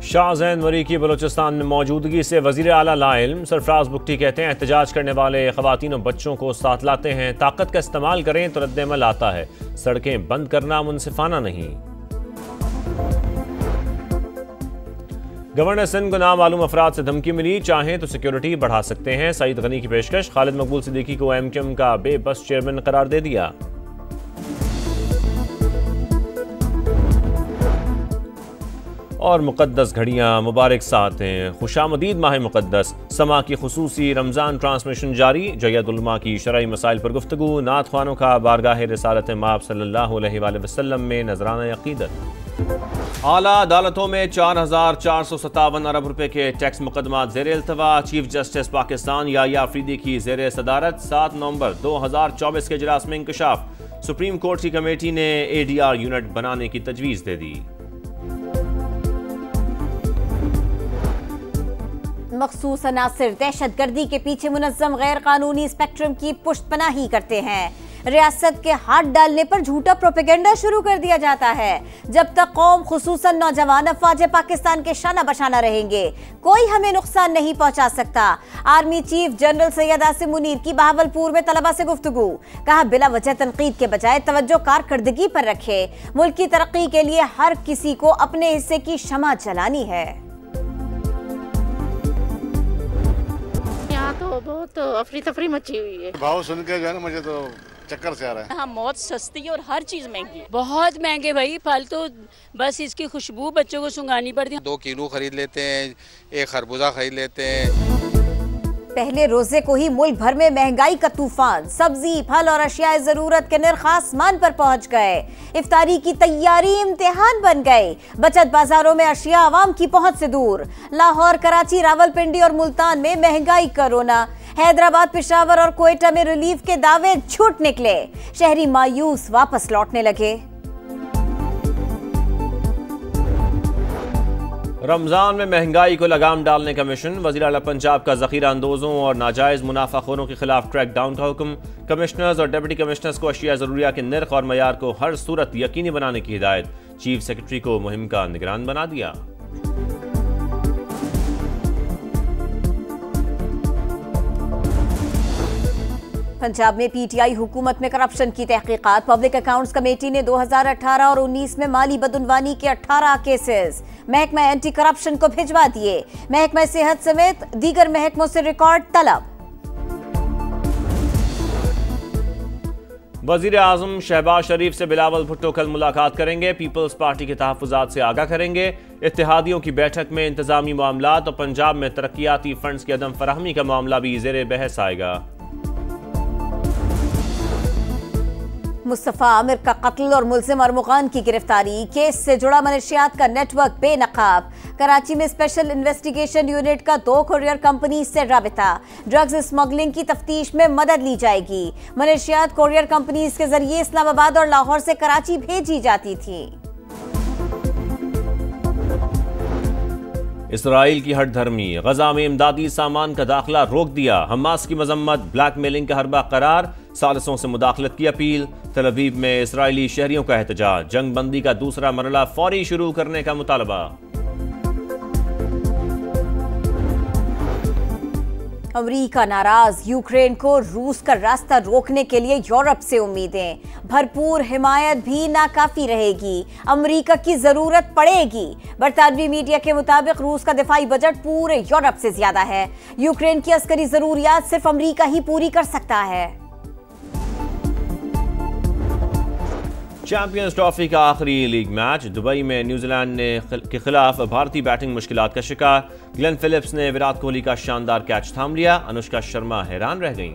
शाह ज़ैन worry की बलूचिस्तान में मौजूदगी से वज़ीर आला लाइल्म सरफराज बुगटी कहते हैं एहतजाज करने वाले ख़वातीन और बच्चों को साथ लाते हैं। ताकत का इस्तेमाल करें तो रद्द-ए-अमल आता है, सड़कें बंद करना मुनसिफाना नहीं। गवर्नर सिंध को नामालूम अफराद से धमकी मिली, चाहें तो सिक्योरिटी बढ़ा सकते हैं। सईद गनी की पेशकश, खालिद मकबूल सिद्दीकी को एमक्यूएम का बेबस चेयरमैन करार दे दिया। और मुक़द्दस घड़ियाँ मुबारक साथ हैं, खुशामदीद माह मुक़द्दस। समा की खुसूसी रमज़ान ट्रांसमिशन जारी। जयद उलमा की शरई मसाइल पर गुफ्तगू। नात ख्वानों का बारगाह रिसालत माब सल्लल्लाहु अलैहि वसल्लम में नजराना अक़ीदत। आला अदालतों में 4,457 अरब रुपए के टैक्स मुकदमात ज़ेर इल्तवा। चीफ जस्टिस पाकिस्तान याह्या अफरीदी की ज़ेर सदारत। 7 नवंबर 2024 के इजलास में इंकशाफ। सुप्रीम कोर्ट की कमेटी ने ADR यूनिट बनाने की तजवीज़ दे दी। मखसूस अनासिर दहशतगर्दी के पीछे मुनज़्ज़म गैर कानूनी स्पेक्ट्रम की पुष्टपनाही करते हैं। रियासत के हाथ डालने पर झूठा प्रोपेगेंडा शुरू कर दिया जाता है। जब तक कौम खुसूसन नौजवान अफवाज पाकिस्तान के शाना बशाना रहेंगे, कोई हमें नुकसान नहीं पहुंचा सकता। Army chief general Syed Asim Munir की बहावलपुर में तलबा से गुफ्तगू। कहा बिला वजह तनकीद के बजाय तवज्जो कारकर्दगी पर रखे। मुल्क की तरक्की के लिए हर किसी को अपने हिस्से की शमा जलानी है। तो बहुत अफरी तफरी मची हुई है। भाव सुन के जो है ना मुझे तो चक्कर से आ रहा है। हाँ, मौत सस्ती और हर चीज महंगी, बहुत महंगे भाई। फल तो बस इसकी खुशबू बच्चों को सुंघानी पड़ती है। 2 किलो खरीद लेते हैं, 1 खरबूजा खरीद लेते हैं। पहले रोजे को ही मुल्क भर में महंगाई का तूफान। सब्जी, फल और अशियाए जरूरत के निर्ख आसमान पर पहुंच गए। इफ्तारी की तैयारी इम्तिहान बन गई। बचत बाजारों में अशिया आवाम की पहुंच से दूर। लाहौर, कराची, रावलपिंडी और मुल्तान में महंगाई का रोना। हैदराबाद, पेशावर और कोयटा में रिलीफ के दावे झूठ निकले। शहरी मायूस वापस लौटने लगे। रमज़ान में महंगाई को लगाम डालने का मिशन। वज़ीर आला पंजाब का ज़ख़ीरा अंदोज़ों और नाजायज़ मुनाफाखोरों के खिलाफ क्रैक डाउन का हुक्म। कमिश्नर्स और डिप्टी कमिश्नर्स को अशिया ज़रूरिया के निर्ख और मयार को हर सूरत यकीनी बनाने की हिदायत। चीफ सेक्रेटरी को मुहिम का निगरान बना दिया। पंजाब में PTI हुकूमत में करप्शन की तहकीकात। पब्लिक अकाउंट्स कमेटी ने 2018 और 19 में माली बदउनवानी के 18 केसेस महकमा एंटी करप्शन को भिजवा दिए। महकमा सेहत समेत दीगर महकमों से रिकॉर्ड तलब। वज़ीर आज़म शहबाज शरीफ से बिलावल भुट्टो कल मुलाकात करेंगे। पीपल्स पार्टी के तहफ़्फ़ुज़ात से आगाह करेंगे। इत्तेहादियों की बैठक में इंतजामी मामलात और पंजाब में तरक्याती फंड्स की अदम फराहमी का मामला भी ज़ेर बहस आएगा। मुस्तफ़ा आमिर का कत्ल और मुल्ज़िम अरमुगान की गिरफ्तारी। केस से जुड़ा मनशियात का नेटवर्क बेनकाब। कराची में स्पेशल इन्वेस्टिगेशन यूनिट का 2 कुरियर कंपनी से राबिता। ड्रग्स स्मगलिंग की तफ्तीश में मदद ली जाएगी। मनशियात कुरियर कंपनीज के जरिए इस्लामाबाद और लाहौर से कराची भेजी जाती थी। इसराइल की हठधर्मी। गजा में इमदादी सामान का दाखिला रोक दिया। हमास की मजम्मत। ब्लैकमेलिंग का हरबा करार। सालिसों से मुदाखलत की अपील। तल अवीव में इसराइली शहरियों का एहतजाज। जंग बंदी का दूसरा मरला फौरी शुरू करने का मुतालबा। अमेरिका नाराज। यूक्रेन को रूस का रास्ता रोकने के लिए यूरोप से उम्मीदें। भरपूर हिमायत भी नाकाफी रहेगी। अमेरिका की जरूरत पड़ेगी। बरतानवी मीडिया के मुताबिक रूस का दिफाई बजट पूरे यूरोप से ज्यादा है। यूक्रेन की अस्करी जरूरियात सिर्फ अमेरिका ही पूरी कर सकता है। चैंपियंस ट्रॉफी का आखिरी लीग मैच। दुबई में न्यूजीलैंड के खिलाफ भारतीय बैटिंग मुश्किलात का शिकार। ग्लेन फिलिप्स ने विराट कोहली का शानदार कैच थाम लिया। अनुष्का शर्मा हैरान रह गईं।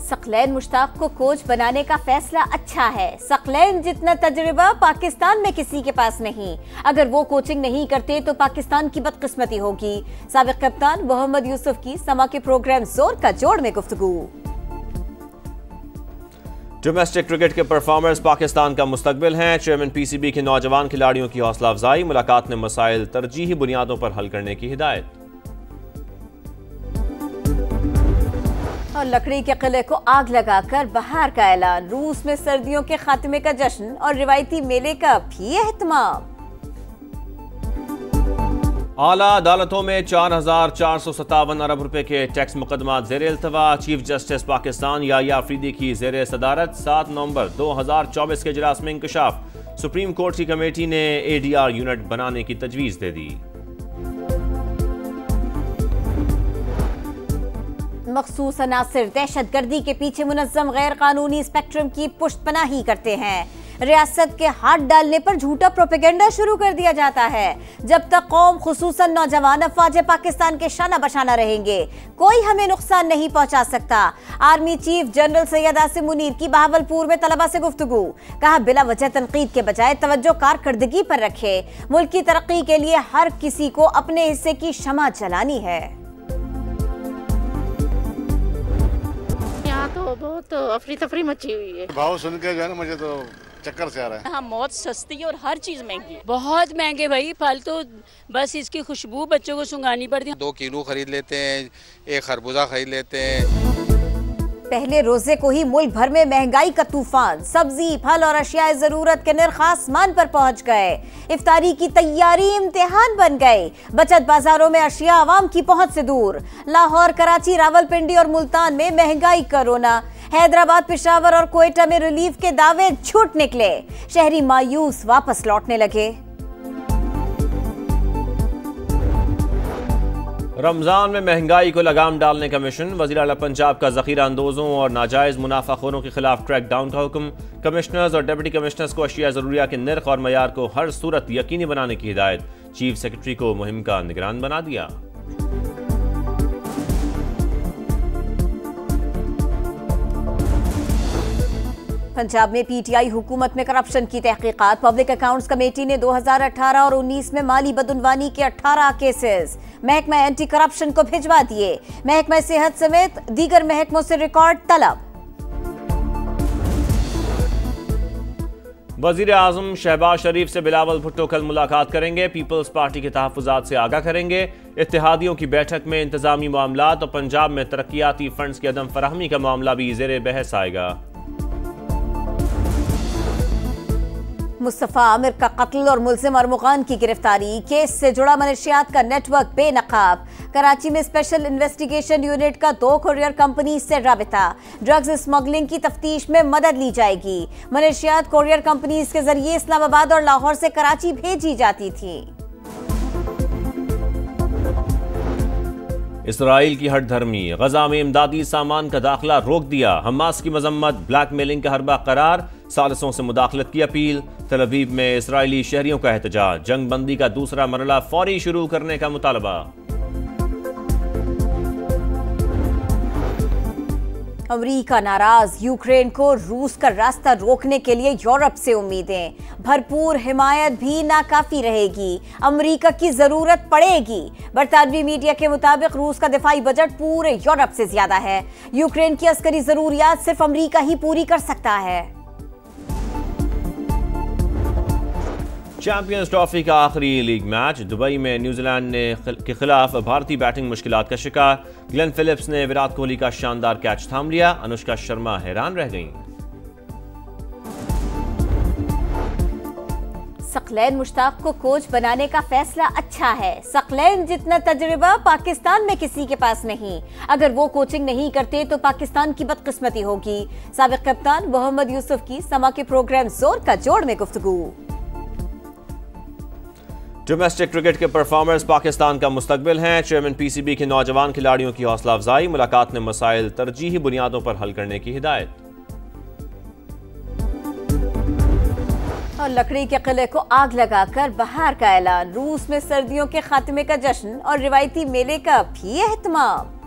सकलैन मुश्ताक को कोच बनाने का फैसला अच्छा है। सकलैन जितना तजुर्बा पाकिस्तान में किसी के पास नहीं। अगर वो कोचिंग नहीं करते तो पाकिस्तान की बदकिस्मती होगी। साबिक कप्तान मोहम्मद यूसुफ की समा के प्रोग्राम जोर का जोड़ में गुफ्तगू। डोमेस्टिक क्रिकेट के परफॉर्मर्स पाकिस्तान का मुस्तकबिल हैं। चेयरमैन PCB के नौजवान खिलाड़ियों की हौसला अफजाई। मुलाकात ने मसाइल तरजीही बुनियादों पर हल करने की हिदायत। और लकड़ी के किले को आग लगाकर बहार का ऐलान। रूस में सर्दियों के खात्मे का जश्न और रिवायती मेले का भी एहतमाम। आला अदालतों में 4,457 अरब रुपए के टैक्स मुकदमा ज़ेर इल्तवा। चीफ जस्टिस पाकिस्तान याह्या अफरीदी की ज़ेर सदारत 7 नवंबर 2024 के इजलास में इंकशाफ। सुप्रीम कोर्ट की कमेटी ने ADR यूनिट बनाने की तजवीज़ दे दी। मखसूस अनासिर दहशतगर्दी के पीछे मुनज़्ज़म गैर कानूनी स्पेक्ट्रम की पुष्टपनाही करते हैं। रियासत के हाथ डालने पर झूठा प्रोपेगेंडा शुरू कर दिया जाता है। जब तक कौम खुसूसन नौजवान अफवाज पाकिस्तान के शाना बशाना रहेंगे, कोई हमें नुकसान नहीं पहुंचा सकता। Army chief general Syed Asim Munir की बहावलपुर में तलबा से गुफ्तगू। कहा, बिला वजह तनकीद के बजाय तवज्जो कारकर्दगी पर रखे। मुल्क की तरक्की के लिए हर किसी को अपने हिस्से की शमा जलानी है। यहाँ तो बहुत अफरी तफरी मची हुई है। भाव सुन के जो है ना मुझे तो चक्कर से आ रहा है। हाँ, मौत सस्ती और हर चीज महंगी, बहुत महंगे भाई। फल तो बस इसकी खुशबू बच्चों को सुंघानी पड़ती है। 2 किलो खरीद लेते हैं, 1 खरबूजा खरीद लेते हैं। पहले रोजे को ही मुल्क भर में महंगाई का तूफान। सब्जी, फल और अशियाए जरूरत के नर्ख आसमान पर पहुंच गए। इफ्तारी की तैयारी इम्तिहान बन गई। बचत बाजारों में अशिया आवाम की पहुंच से दूर। लाहौर, कराची, रावलपिंडी और मुल्तान में महंगाई का रोना। हैदराबाद, पेशावर और कोयटा में रिलीफ के दावे झूठ निकले। शहरी मायूस वापस लौटने लगे। रमजान में महंगाई को लगाम डालने का मिशन। वज़ीर आला पंजाब का ज़ख़ीरा अंदोज़ों और नाजायज़ मुनाफाखोरों के खिलाफ क्रैक डाउन का हुक्म। कमिश्नर्स और डिप्टी कमिश्नर्स को अशिया ज़रूरिया के नर्ख और मयार को हर सूरत यकीनी बनाने की हिदायत। चीफ सेक्रेटरी को मुहिम का निगरान बना दिया। पंजाब में PTI हुकूमत में करप्शन की तहकीकात। पब्लिक अकाउंट्स कमेटी ने 2018 और 19 में माली बदउनवानी के 18 केसेस महकमा एंटी करप्शन को भिजवा दिए। महकमा सेहत समेत दीगर महकमों से रिकॉर्ड तलब। वज़ीर आज़म शहबाज शरीफ से बिलावल भुट्टो कल मुलाकात करेंगे। पीपल्स पार्टी के तहफ़्फ़ुज़ात से आगाह करेंगे। इत्तेहादियों की बैठक में इंतजामी मामलात और पंजाब में तरक्याती फंड्स की अदम फराहमी का मामला भी ज़ेर बहस आएगा। मुस्तफा आमिर का कत्ल और मुल्जिम अरमुगान की गिरफ्तारी। केस से जुड़ा मनशियात का नेटवर्क बेनकाब। कराची में स्पेशल इन्वेस्टिगेशन यूनिट का 2 कुरियर कंपनी से राबिता। ड्रग्स स्मगलिंग की तफ्तीश में मदद ली जाएगी। मनशियात कुरियर कंपनीज के जरिए इस्लामाबाद और लाहौर से कराची भेजी जाती थी। इसराइल की हठधर्मी। गजा में इमदादी सामान का दाखिला रोक दिया। हमास की मजम्मत। ब्लैकमेलिंग का हरबा करार। सालिसों से मुदाखलत की अपील। तल अवीव में इसराइली शहरियों का एहतजाज। जंग बंदी का दूसरा मरला फौरी शुरू करने का मुतालबा। अमेरिका नाराज। यूक्रेन को रूस का रास्ता रोकने के लिए यूरोप से उम्मीदें। भरपूर हिमायत भी नाकाफी रहेगी। अमेरिका की जरूरत पड़ेगी। बरतानवी मीडिया के मुताबिक रूस का दिफाई बजट पूरे यूरोप से ज्यादा है। यूक्रेन की अस्करी जरूरियात सिर्फ अमेरिका ही पूरी कर सकता है। चैंपियंस ट्रॉफी का आखिरी लीग मैच। दुबई में न्यूजीलैंड के खिलाफ भारतीय बैटिंग मुश्किलात का शिकार। ग्लेन फिलिप्स ने विराट कोहली का शानदार कैच थाम लिया। अनुष्का शर्मा हैरान रह गईं। सकलैन मुश्ताक को कोच बनाने का फैसला अच्छा है। सकलैन जितना तजुर्बा पाकिस्तान में किसी के पास नहीं। अगर वो कोचिंग नहीं करते तो पाकिस्तान की बदकिस्मती होगी। साबिक कप्तान मोहम्मद यूसुफ की समा के प्रोग्राम जोर का जोड़ में गुफ्तगू। डोमेस्टिक क्रिकेट के परफॉर्मर्स पाकिस्तान का मुस्तकबिल हैं। चेयरमैन PCB के नौजवान खिलाड़ियों की हौसला अफजाई। मुलाकात में मसाइल तरजीही बुनियादों पर हल करने की हिदायत। और लकड़ी के किले को आग लगाकर बहार का ऐलान। रूस में सर्दियों के खात्मे का जश्न और रिवायती मेले का भी एहतमाम।